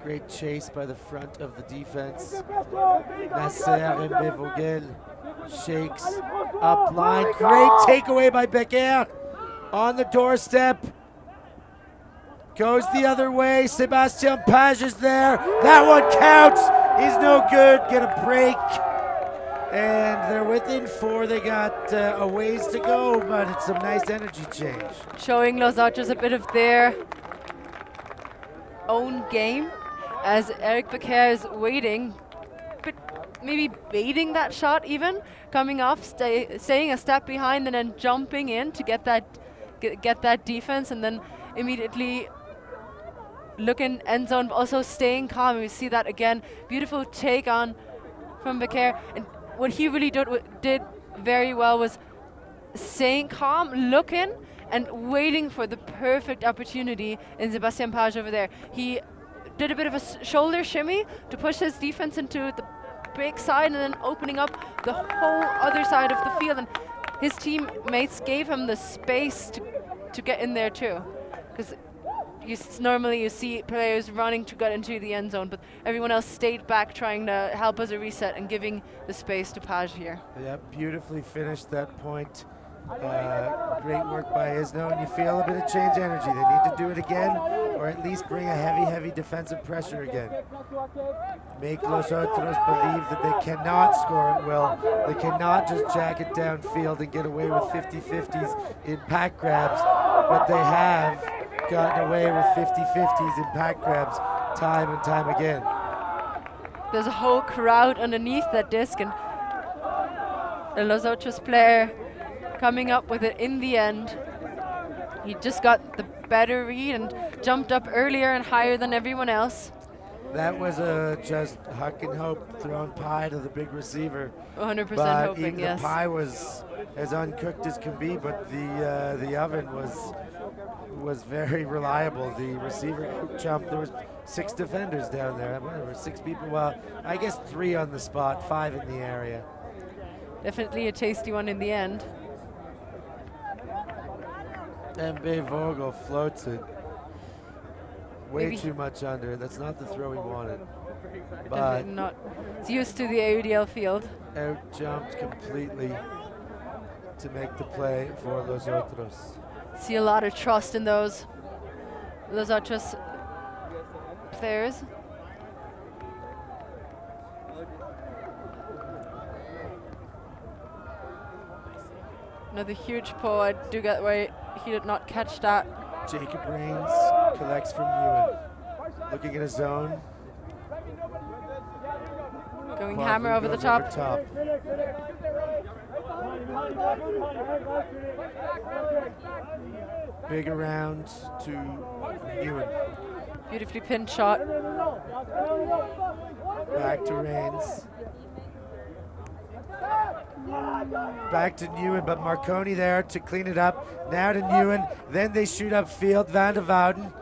Great chase by the front of the defense. Nasser and Bevogel shakes up line. Great takeaway by Becker on the doorstep. Goes the other way. Sébastien Page is there. That one counts. He's no good. Get a break. And they're within 4. They got a ways to go, but it's some nice energy change. Showing Los Otros a bit of their own game. As Eric Becker is waiting, but maybe baiting that shot even, coming off, staying a step behind and then jumping in to get that defense, and then immediately looking end zone, but also staying calm. We see that again, beautiful take on from Becker. And what he really did very well was staying calm, looking, and waiting for the perfect opportunity in Sébastien Page over there. He did a bit of a shoulder shimmy to push his defense into the big side, and then opening up the whole other side of the field. And his teammates gave him the space to get in there too. Because normally you see players running to get into the end zone, but everyone else stayed back trying to help as a reset and giving the space to Page here. Yeah, beautifully finished that point. Great work by IZNO, and you feel a bit of change energy. They need to do it again, or at least bring a heavy defensive pressure again. Make Los Otros believe that they cannot score at will. They cannot just jack it downfield and get away with 50-50s in pack grabs, but they have gotten away with 50-50s in pack grabs time and time again. There's a whole crowd underneath that disc, and the Los Otros player coming up with it in the end. He just got the better read and jumped up earlier and higher than everyone else. That was just huck and hope throwing pie to the big receiver. 100% hoping, yes. The pie was as uncooked as can be, but the oven was very reliable. The receiver jumped. There was 6 defenders down there. Whatever, 6 people. Well, I guess 3 on the spot, 5 in the area. Definitely a tasty one in the end. MB Vogel floats it. Way Maybe. too much under. That's not the throw he wanted. But Definitely not. It's used to the AUDL field. out jumped completely to make the play for Los Otros. See a lot of trust in those Los Otros players. Another huge pull. I do get why he did not catch that. Jacob Reigns collects from Ewan. Looking at his zone. Going Quadri hammer over the goes top. Big around to Ewan. Beautifully pinned shot. Back to Reigns. Back to Newen, but Marconi there to clean it up. Now to Newen. Then they shoot up field. Van der Wouden.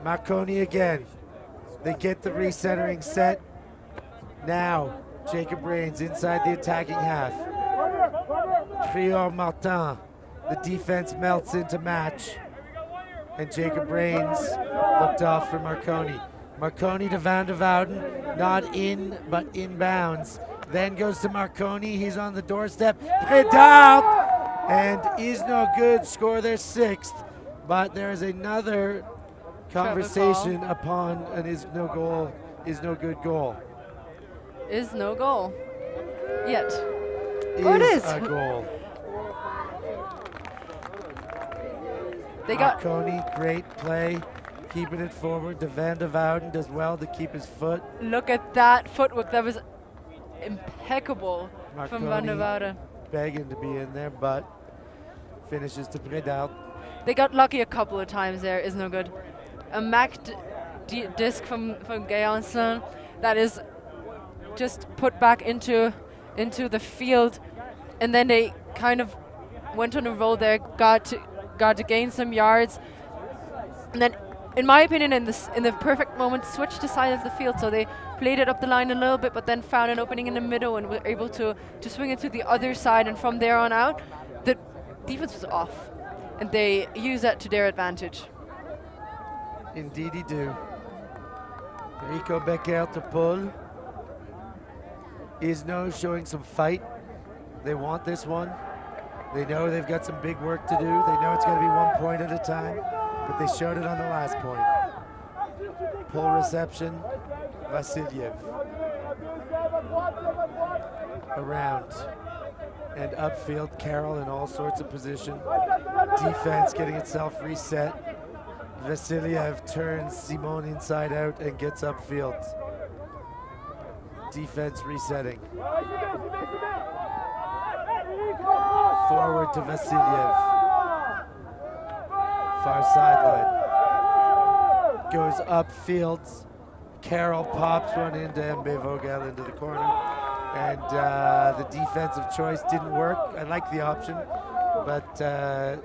Marconi again. They get the recentering set. Now, Jacob Reigns inside the attacking half. Prior Martin. The defense melts into match. And Jacob Reigns looked off for Marconi. Marconi to Van der Wouden. Not in, but inbounds. Then goes to Marconi. He's on the doorstep. Pedal! And IZNOGOOD score their 6th. But there is another conversation upon an IZNOGOOD goal. Is no goal yet. Is Oh, it is. a goal. They got Marconi, great play. Keeping it forward. To Van der Wouden does well to keep his foot. look at that footwork. That was impeccable from Van der Marconi Wouden. begging to be in there, but finishes to Predal. They got lucky a couple of times there. Is no good. A Mac disc from Gayanson that is just put back into the field, and then they kind of went on a roll there, got to gain some yards, and then, in my opinion, in the perfect moment, switched the side of the field. So they played it up the line a little bit, but then found an opening in the middle and were able to swing it to the other side. And from there on out, the defense was off, and they used that to their advantage. Indeedy do. Rico Becker to pull. IZNO showing some fight. They want this one. They know they've got some big work to do. They know it's going to be 1 point at a time, but they showed it on the last point. Pull reception, Vasiliev. Around and upfield, Carroll in all sorts of position. Defense getting itself reset. Vasiliev turns Simon inside out and gets upfield. Defense resetting. Forward to Vasiliev. Far sideline. Goes upfield. Carroll pops one into MB Vogel into the corner. And the defensive choice didn't work. I like the option, but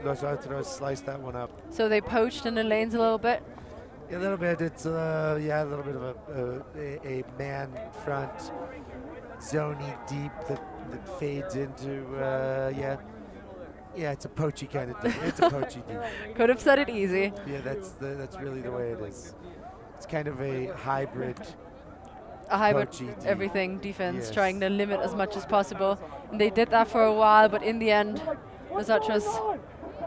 Los Otros sliced that one up. So they poached in the lanes a little bit. A little bit. It's a little bit of a man front, zoney deep that fades into it's a poachy kind of thing. It's a poachy deep. Could have said it easy. Yeah, that's really the way it is. It's kind of a hybrid. A hybrid Poachy deep. everything defense, Yes. trying to limit as much as possible. And they did that for a while, but in the end, Los Otros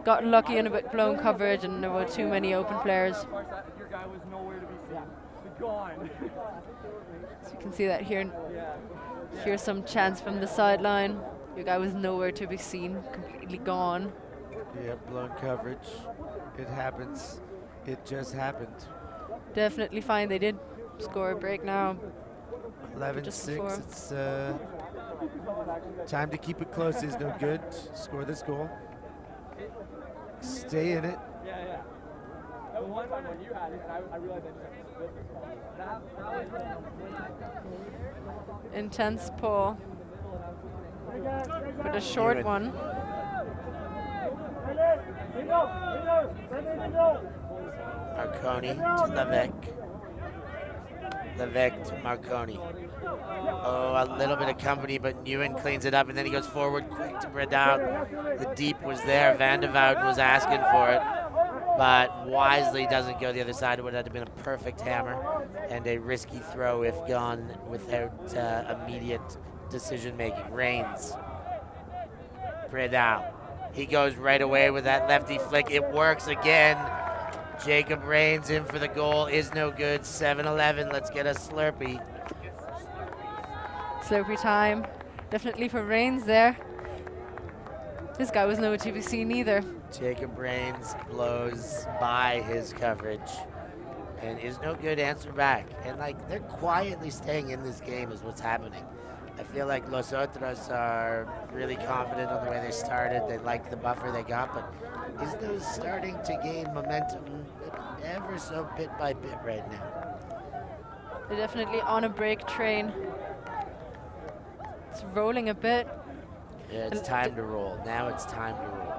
got lucky in a bit blown coverage, and there were too many open players. So you can see that here. Here's some chance from the sideline. Your guy was nowhere to be seen, completely gone. Yeah, blown coverage. It happens. It just happened. Definitely fine. They did score a break now. 11-6. It's time to keep it close. Is no good. Score this goal. Stay in it. Intense pull. But a short one. Marconi to Levesque. Levesque to Marconi. Oh, a little bit of company, but Newen cleans it up, and then he goes forward quick to Bredown. The deep was there. Van der Wouden was asking for it. but wisely doesn't go the other side. It would have been a perfect hammer and a risky throw if gone without immediate decision making. Reigns. Predal. He goes right away with that lefty flick. It works again. Jacob Reigns in for the goal. Is no good. 7-11. Let's get a Slurpee. Slurpee time. Definitely for Reigns there. This guy was nowhere to be seen either. Jacob Reigns blows by his coverage. And Is no good answer back. And like they're quietly staying in this game is what's happening. I feel like Los Otros are really confident on the way they started. They like the buffer they got, but Isno's starting to gain momentum ever so bit by bit right now. They're definitely on a break train. It's rolling a bit. Yeah, it's time to roll. Now it's time to roll.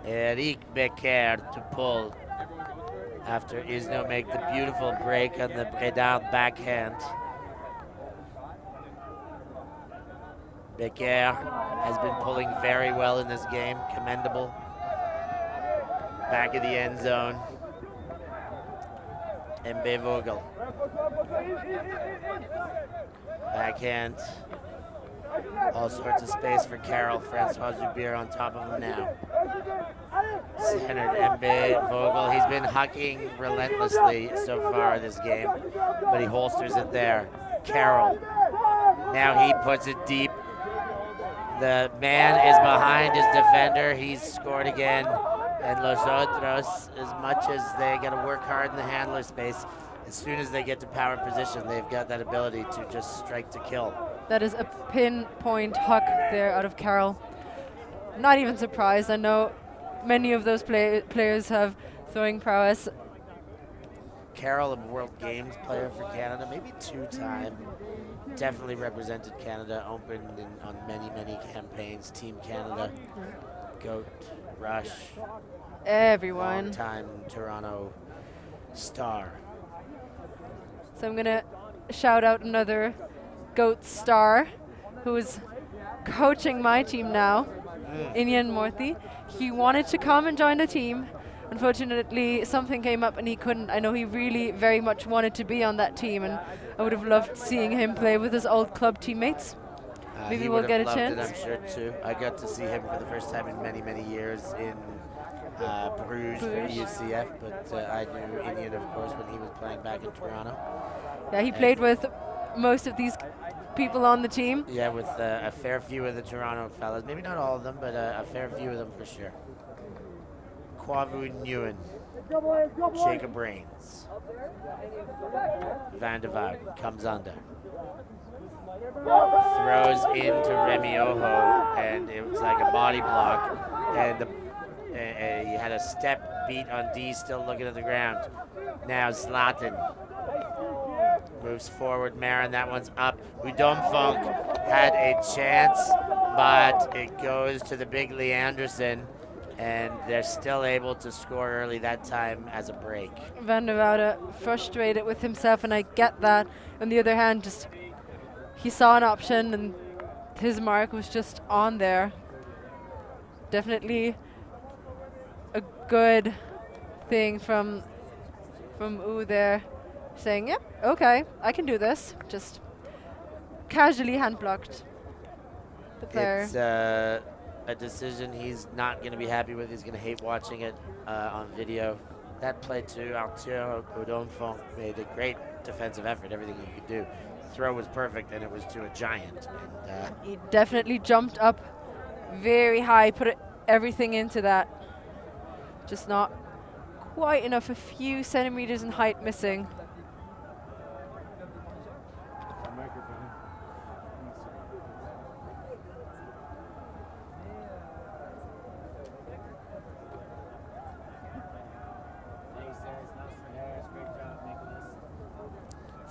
Eric Becker to pull after Isno make the beautiful break on the Predal backhand. Becker has been pulling very well in this game, commendable. Back of the end zone. Mb Vogel. Backhand. All sorts of space for Carroll. Francois Zubir on top of him now. Centered Mb Vogel. He's been hucking relentlessly so far this game, but he holsters it there. Carroll. Now he puts it deep. The man is behind his defender. He's scored again. And Los Otros, as much as they got to work hard in the handler space, as soon as they get to power position, they've got that ability to just strike to kill. That is a pinpoint huck there out of Carroll. Not even surprised. I know many of those players have throwing prowess. Carroll, a World Games player for Canada, maybe two-time. Definitely represented Canada, opened on many, many campaigns. Team Canada, GOAT, Rush. Everyone. Long-time Toronto star. So I'm going to shout out another GOAT star who is coaching my team now, Inyan Morthy. He wanted to come and join the team. Unfortunately, something came up and he couldn't. I know he really very much wanted to be on that team, and I would have loved seeing him play with his old club teammates. Maybe we'll get a chance. I'm sure too. I got to see him for the first time in many, many years in Bruges for UCF, but I knew Inyan, of course, when he was playing back in Toronto. Yeah, he played with most of these people on the team. Yeah, with a fair few of the Toronto fellas. Maybe not all of them, but a fair few of them for sure. Kwavu Nguyen, Jacob Reigns, Van de Vaart comes under, throws into Remy Ojo, and it was like a body block, and he had a step beat on D, still looking at the ground. Now Zlatan moves forward, Marin, that one's up. Udom Funk had a chance, but it goes to the big Lee Anderson, and they're still able to score early that time as a break. Van der Woude frustrated with himself, and I get that. On the other hand, just he saw an option, and his mark was just on there. Definitely a good thing from U there, saying, yep, okay, I can do this. Just casually hand blocked the player. It's a decision he's not going to be happy with. He's going to hate watching it on video. That play too, Arthur Udom-Funk made a great defensive effort, everything he could do. The throw was perfect, and it was to a giant. And, he definitely jumped up very high, put everything into that. Just not quite enough, a few centimeters in height missing.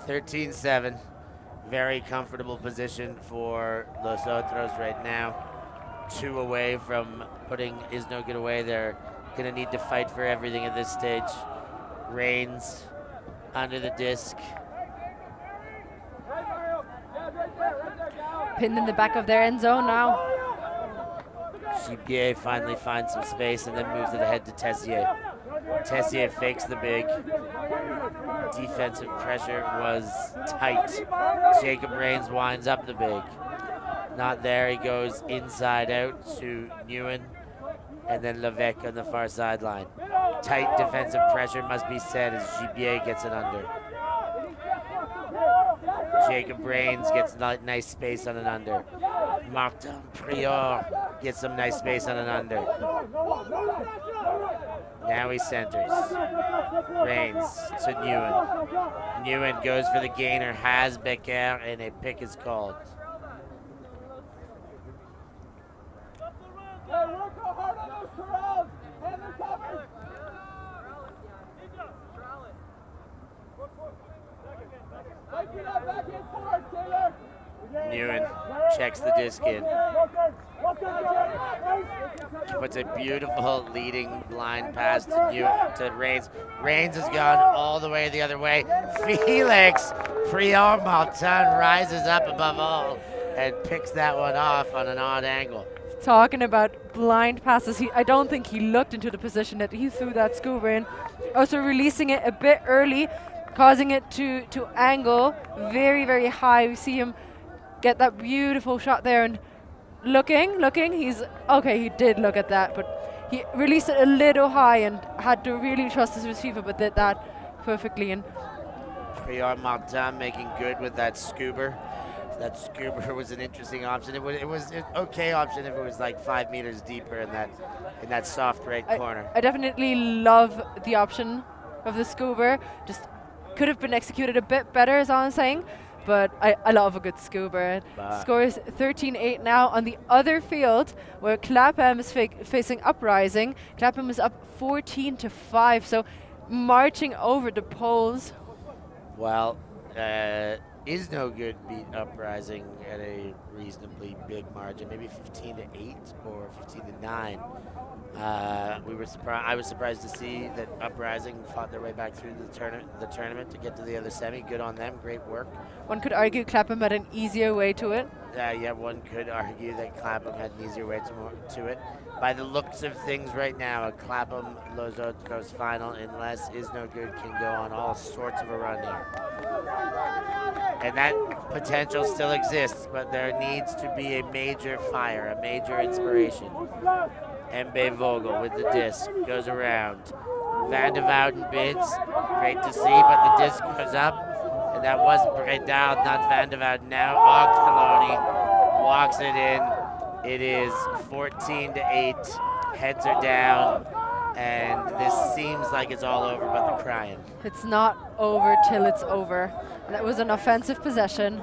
Thanks, 13-7. Very comfortable position for Los Otros right now. 2 away from putting Is No Good away. They're going to need to fight for everything at this stage. Reigns under the disc. pinned in the back of their end zone now. Gibier finally finds some space and then moves it ahead to Tessier. Tessier fakes the big. Defensive pressure was tight. Jacob Rains winds up the big. Not there, he goes inside out to Nguyen and then Levesque on the far sideline. Tight defensive pressure must be said as Gibier gets it under. Jacob Rains gets nice space on an under. Martin Prior gets some nice space on an under. Now he centers. Rains to Nguyen. Nguyen goes for the gainer, has Becker, and a pick is called. Nguyen checks the disc in. Puts a beautiful leading blind pass to Rains. Rains has gone all the way the other way. Felix Prior-Martin rises up above all and picks that one off on an odd angle. Talking about blind passes, I don't think he looked into the position that he threw that scuba in. Also releasing it a bit early, causing it to angle very, very high. We see him get that beautiful shot there and looking, he's, okay, he did look at that, but he released it a little high and had to really trust his receiver, but did that perfectly. And Prior-Martin making good with that scuba. That scuba was an interesting option. It was an okay option if it was like 5 meters deeper in that soft right corner. I definitely love the option of the scuba. Just could have been executed a bit better, is all I'm saying. But I love a good scuba. Score is 13-8 now on the other field, where Clapham is facing Uprising. Clapham is up 14-5, so marching over the poles. Well, IZNOGOOD beat Uprising at a reasonably big margin, maybe 15-8 or 15-9. I was surprised to see that Uprising fought their way back through the tournament to get to the other semi. Good on them, great work. One could argue Clapham had an easier way to it. Yeah, one could argue that Clapham had an easier way to it. By the looks of things right now, a Clapham Los Otros final, unless IZNOGOOD can go on all sorts of a run here. And that potential still exists, but there needs to be a major fire, a major inspiration. Mbe Vogel with the disc goes around. Van de Wouden bids. Great to see, but the disc goes up. And that was Bredal, not Van de Wouden. Now Octoloni walks it in. It is 14-8. Heads are down. And this seems like it's all over but the crying. It's not over till it's over. That was an offensive possession.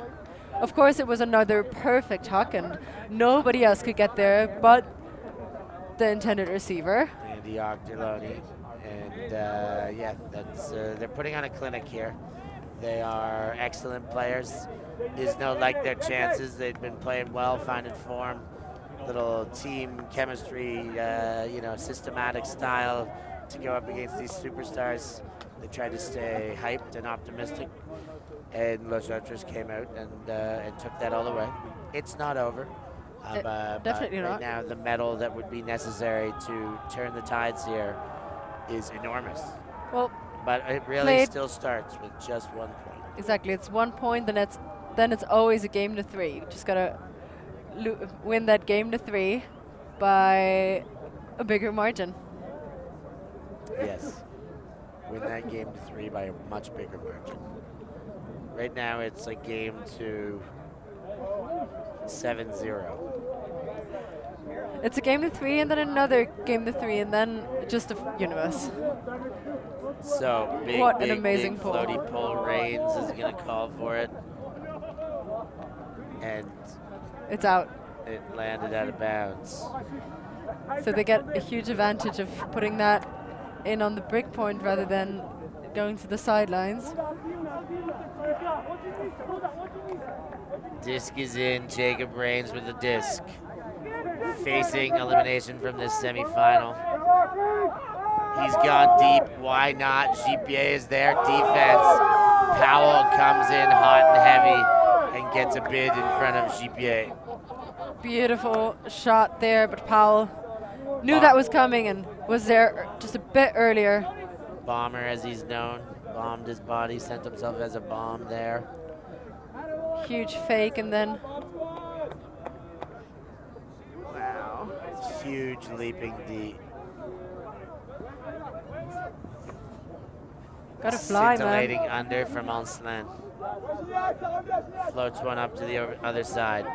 Of course, it was another perfect huck, and nobody else could get there but the intended receiver. Andy Octoloni. And yeah, that's they're putting on a clinic here. They are excellent players. IZNO like their chances. They've been playing well, finding form. Little team chemistry, systematic style to go up against these superstars. They tried to stay hyped and optimistic, and Los Otros came out and took that all away. It's not over. Definitely right not. Now, the medal that would be necessary to turn the tides here is enormous. Well, but it really still starts with just 1 point. Exactly, it's 1 point, then it's always a game to 3. You just gotta win that game to 3 by a bigger margin. Yes, win that game to 3 by a much bigger margin. Right now it's a game to 7-0. It's a game to 3 and then another game to 3 and then just a universe. So big, what big, an amazing big pull. floaty pull. Rains is going to call for it. And it's out. It landed out of bounds. So they get a huge advantage of putting that in on the break point rather than going to the sidelines. Disc is in. Jacob Rains with the disc. Facing elimination from this semifinal. He's gone deep. Why not? Gibier is there. Defense. Powell comes in hot and heavy and gets a bid in front of Gipier. Beautiful shot there, but Powell knew that was coming and was there just a bit earlier. Bomber, as he's known, bombed his body, sent himself as a bomb there. Huge fake, and then wow, Huge leaping D. Gotta fly, Scintillating man. under from Ancelin. Floats one up to the other side.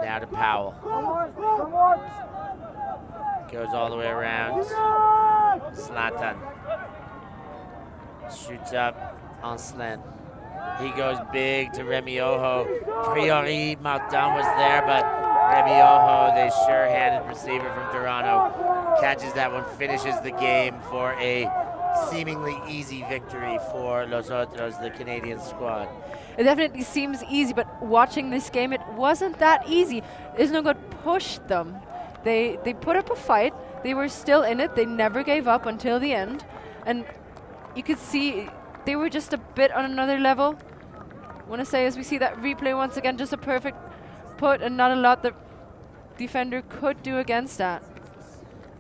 Now to Powell. Goes all the way around. Zlatan. Shoots up Ancelin. He goes big to Remy Ojo. Priori Martin was there, but Remy Ojo, the sure-handed receiver from Toronto, catches that one, finishes the game for a seemingly easy victory for Los Otros, the Canadian squad. It definitely seems easy, but watching this game, it wasn't that easy. IZNOGOOD pushed them. They put up a fight. They were still in it. They never gave up until the end. And you could see they were just a bit on another level. I want to say, as we see that replay once again, just a perfect put and not a lot the defender could do against that.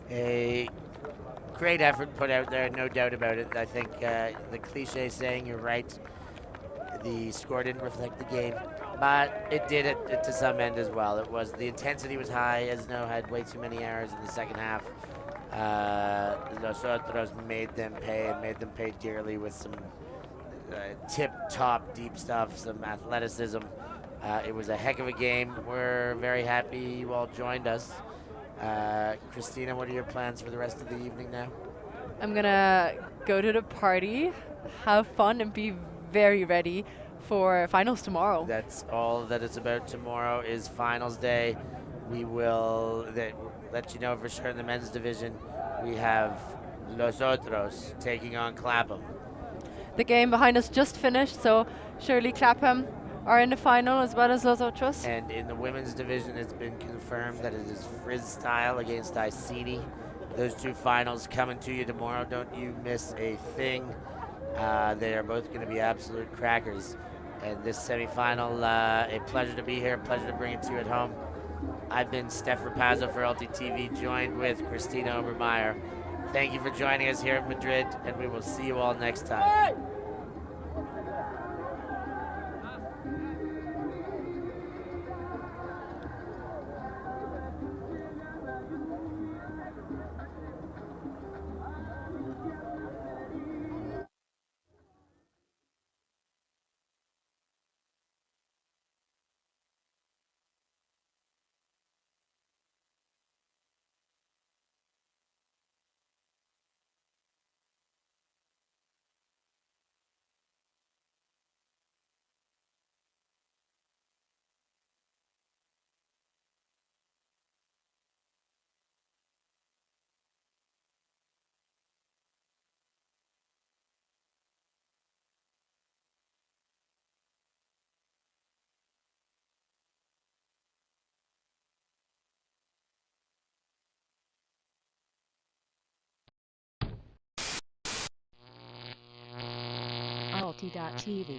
A great effort put out there, no doubt about it. I think the cliche saying, you're right, the score didn't reflect the game, but it did it to some end as well. It was, the intensity was high. IZNO had way too many errors in the second half. Los Otros made them pay, and made them pay dearly with some tip-top deep stuff, some athleticism. It was a heck of a game. We're very happy you all joined us. Christina, what are your plans for the rest of the evening now? I'm gonna go to the party, have fun, and be very ready for finals tomorrow. That's all that it's about. Tomorrow is finals day. We will let you know for sure in the men's division. We have Los Otros taking on Clapham. The game behind us just finished, so surely Clapham are in the final as well as Los Otros. And in the women's division, it's been confirmed that it is Frizz Style against Iceni. Those two finals coming to you tomorrow. Don't you miss a thing. They are both going to be absolute crackers. And this semifinal, a pleasure to be here, a pleasure to bring it to you at home. I've been Steph Rapazzo for LTTV, joined with Christina Obermeyer. Thank you for joining us here in Madrid, and we will see you all next time. Alti.tv